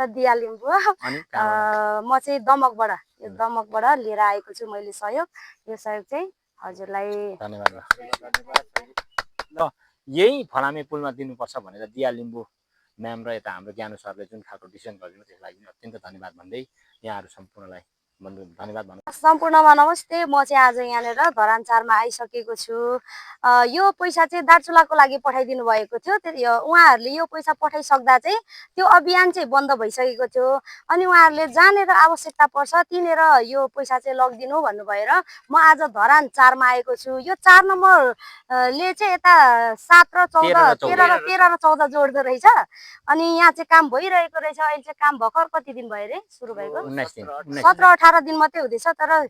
दिया लिम्बू अनि कहाँबाट म चाहिँ दमकबाट यो दमकबाट लिएर आएको छु मैले सहयोग यो सहयोग चाहिँ हजुरलाई धन्यवाद ल यही फलामे पुलमा दिनुपर्छ भनेर दिया लिम्बू म्याम र यता हाम्रो ज्ञानु सरले जुन खालको डिसिसन गरिदिनु त्यसको लागि अत्यन्त धन्यवाद भन्दै यहाँहरू सम्पूर्णलाई धन्यवाद भन्नु सम्पूर्णमा नमस्ते। म चाहिँ आज यहाँनिर धरान 4 मा आइसकेको छु। यो पैसा चाहिँ दार्चुलाको लागि पठाइदिनु भएको थियो। उहाँहरूले यो पैसा पठाइसक्दा चाहिँ त्यो अभियान चाहिँ बन्द भइसकेको थियो। अनि उहाँहरूले जहाँनिर आवश्यकता पर्छ तिनीर यो पैसा चाहिँ लगिदिनु भन्नुभएर म आज धरान 4 मा आएको छु। यो 4 नम्बर ले चाहिँ यता 7 र 14 13 र 14 जोड्दो रहेछ। अनि यहाँ चाहिँ काम भइरहेको रहेछ। अहिले चाहिँ काम भर्खर कति दिन भयो रे सुरु भएको 17-18 दिन मात्रै हुँदैछ। तर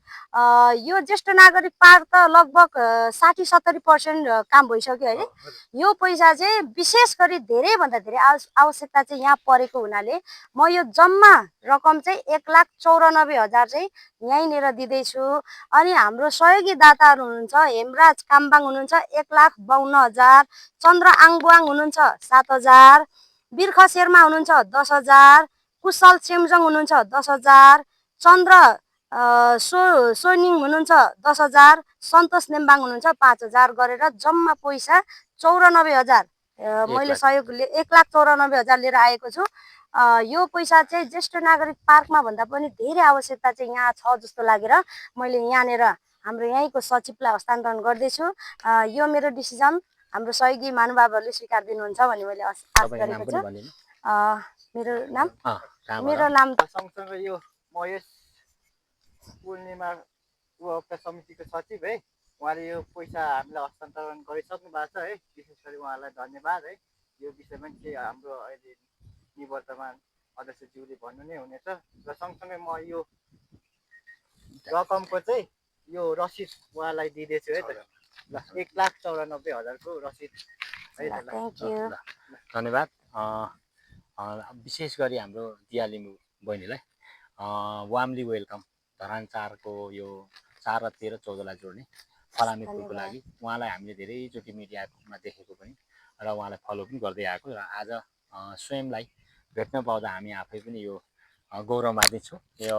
यो ज्येष्ठ नागरिक पार्क त लगभग 60-70% काम भइसक्यो हैन। यो पैसा चाहिँ विशेष गरी धेरैभन्दा धेरै आवश्यकता चाहिँ यहाँ परेको हुनाले म यो जम्मा रकम चाहिँ 1,94,000 चाहिँ यहीँनिर दिँदैछु। अनि हाम्रो सहयोगी दाताहरू हुनुहुन्छ हेमराज काम्बाङ हुनुहुन्छ 1,52,000, चन्द्र आङबुवाङ हुनुहुन्छ 7,000, बिर्ख शेर्मा हुनुहुन्छ 10,000, कुशल चेम्जोङ हुनुहुन्छ 10,000, चन्द्र सोनिङ हुनुहुन्छ 10,000, सन्तोष नेम्बाङ हुनुहुन्छ 5,000 गरेर जम्मा पैसा 94,000 मैले सहयोगले 1,94,000 लिएर आएको छु। यो पैसा चाहिँ ज्येष्ठ नागरिक पार्कमा भन्दा पनि धेरै आवश्यकता चाहिँ यहाँ छ जस्तो लागेर मैले यहाँनिर हाम्रो यहीँको सचिवलाई हस्तान्तरण गर्दैछु। यो मेरो डिसिजन हाम्रो सहयोगी महानुभावहरूले स्वीकार दिनुहुन्छ भन्ने मैले आशा गरेको छु। मेरो नाम सँगसँगै यो महेश पूर्णिमा समितिको सचिव है, उहाँले यो पैसा हामीलाई हस्तान्तरण गरिसक्नु भएको छ है। विशेष गरी उहाँलाई धन्यवाद है। यो विषयमा चाहिँ हाम्रो अहिले निवर्तमान अध्यक्षज्यूले भन्नु नै हुनेछ। र सँगसँगै म यो रकमको चाहिँ यो रसिद उहाँलाई दिँदैछु है त। ल 1,94,000 को रसिद है त। ल धन्यवाद। विशेष गरी हाम्रो दिया लिम्बू बहिनीलाई वार्मली वेलकम। धरान 4 को यो 4 र 13 14लाई जोड्ने फलामे पुलको लागि उहाँलाई हामीले धेरैचोटि मिडियामा देखेको पनि र उहाँलाई फलो पनि गर्दै आएको र आज स्वयंलाई भेट्न पाउँदा हामी आफै पनि यो गौरवमाथि छौँ। यो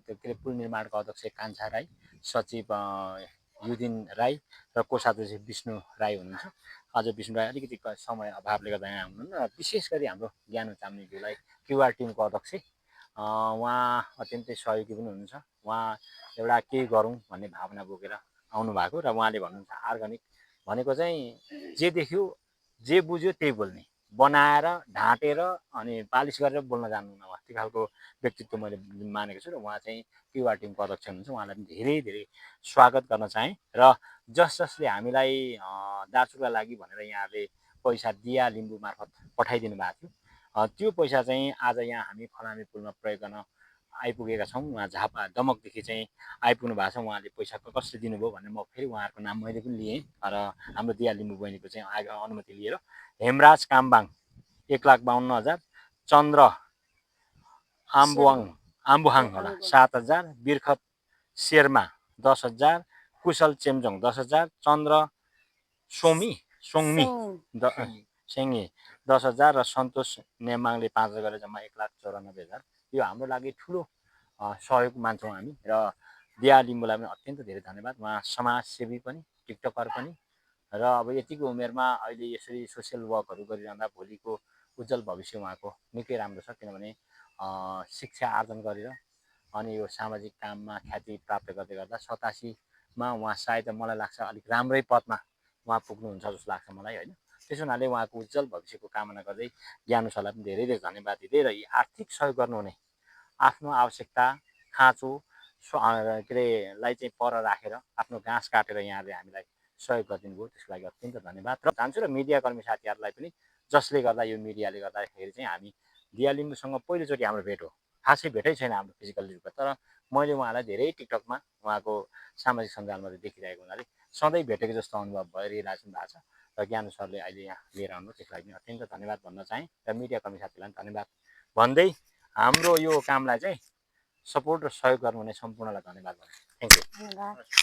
के अरे पुल निर्माणको अध्यक्ष कान्छा राई, सचिव युदिन राई र कोषाध्यक्ष विष्णु राई हुनुहुन्छ। आज विष्णु राई अलिकति समय अभावले गर्दा यहाँ हुनुहुन्न। विशेष गरी हाम्रो ज्ञानु चामलिङज्यूलाई क्युआर टिमको अध्यक्ष उहाँ अत्यन्तै सहयोगी पनि हुनुहुन्छ। उहाँ एउटा केही गरौँ भन्ने भावना बोकेर आउनु भएको र उहाँले भन्नुहुन्छ अर्गानिक भनेको चाहिँ जे देख्यो जे बुझ्यो त्यही बोल्ने, बनाएर ढाँटेर अनि पालिस गरेर बोल्न जान्नुहुन्न उहाँ। त्यो खालको व्यक्तित्व मैले मानेको छु र उहाँ चाहिँ क्युआर टिमको अध्यक्ष हुनुहुन्छ। उहाँलाई पनि धेरै धेरै स्वागत गर्न चाहेँ। र जसले हामीलाई दार्चुला लागि भनेर यहाँले पैसा दिया लिम्बू मार्फत पठाइदिनु भएको थियो, त्यो पैसा चाहिँ आज यहाँ हामी फलामे पुलमा प्रयोग गर्न आइपुगेका छौँ। उहाँ झापा दमकदेखि चाहिँ आइपुग्नु भएको छ। उहाँले पैसा कसले दिनुभयो भने म फेरि उहाँहरूको नाम मैले पनि लिएँ र हाम्रो दिया लिम्बू बहिनीको चाहिँ अनुमति लिएर हेमराज काम्बाङ 1,52,000, चन्द्र आम्बुहाङ होला 7,000, बिर्ख शेर्मा 10,000, कुशल चेम्जोङ 10,000, चन्द्र सोङमी सेङ्गे 10,000 र सन्तोष नेमाङले 5,000 गरेर जम्मा 1,94,000। यो हाम्रो लागि ठुलो सहयोग मान्छौँ हामी र दिया लिम्बूलाई पनि अत्यन्त धेरै धन्यवाद। उहाँ समाजसेवी पनि, टिकटकर पनि र अब यतिको उमेरमा अहिले यसरी सोसियल वर्कहरू गरिरहँदा भोलिको उज्जवल भविष्य उहाँको निकै राम्रो छ। किनभने शिक्षा आर्जन गरेर अनि यो सामाजिक काममा ख्याति प्राप्त गर्दै गर्दा 87मा उहाँ सायद मलाई लाग्छ अलिक राम्रै पदमा उहाँ पुग्नुहुन्छ जस्तो लाग्छ मलाई होइन। त्यसो हुनाले उहाँको उज्जवल भविष्यको कामना गर्दै ज्ञानु सरलाई पनि धेरै धेरै धन्यवाद दिँदै र यी आर्थिक सहयोग गर्नुहुने आफ्नो आवश्यकता खाँचो के अरे लाई चाहिँ पर राखेर आफ्नो घाँस काटेर यहाँले हामीलाई सहयोग गरिदिनु भयो, त्यसको लागि अत्यन्त धन्यवाद। र चाहन्छु र मिडियाकर्मी साथीहरूलाई पनि जसले गर्दा यो मिडियाले गर्दाखेरि चाहिँ हामी दिया लिम्बूसँग पहिलोचोटि हाम्रो भेट हो। खासै भेटै छैन हाम्रो फिजिकल रूपमा, तर मैले उहाँलाई धेरै टिकटकमा उहाँको सामाजिक सञ्जालमा देखिरहेको हुनाले सधैँ भेटेको जस्तो अनुभव भइरहेको भएको छ। र ज्ञानु सरले अहिले यहाँ लिएर आउनु त्यसको लागि अत्यन्त धन्यवाद भन्न चाहेँ र मिडियाकर्मी साथीलाई पनि धन्यवाद भन्दै हाम्रो यो कामलाई चाहिँ सपोर्ट र सहयोग गर्नुहुने सम्पूर्णलाई धन्यवाद भन्छु। Thank you.